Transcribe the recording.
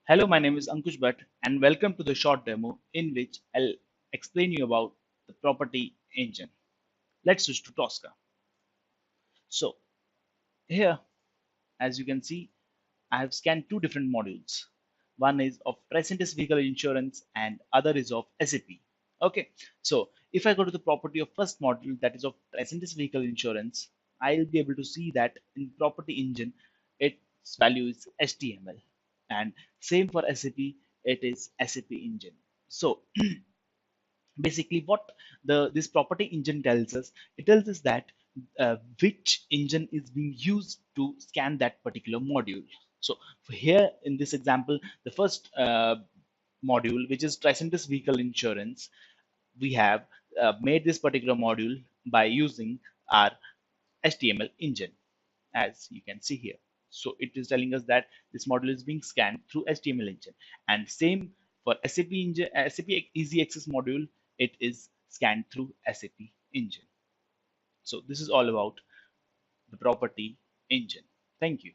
Hello, my name is Ankush Bhatt and welcome to the short demo in which I'll explain you about the property engine. Let's switch to Tosca. So here, as you can see, I have scanned two different modules. One is of Tricentis vehicle insurance and other is of SAP. Okay, so if I go to the property of first module that is of Tricentis vehicle insurance, I'll be able to see that in property engine, its value is HTML and same for SAP, it is SAP engine. So basically what this property engine tells us, it tells us that which engine is being used to scan that particular module. So for here in this example, the first module, which is Tricentis vehicle insurance, we have made this particular module by using our HTML engine, as you can see here. So it is telling us that this module is being scanned through HTML engine, and same for SAP engine, SAP Easy Access module, it is scanned through SAP engine. So this is all about the property engine. Thank you.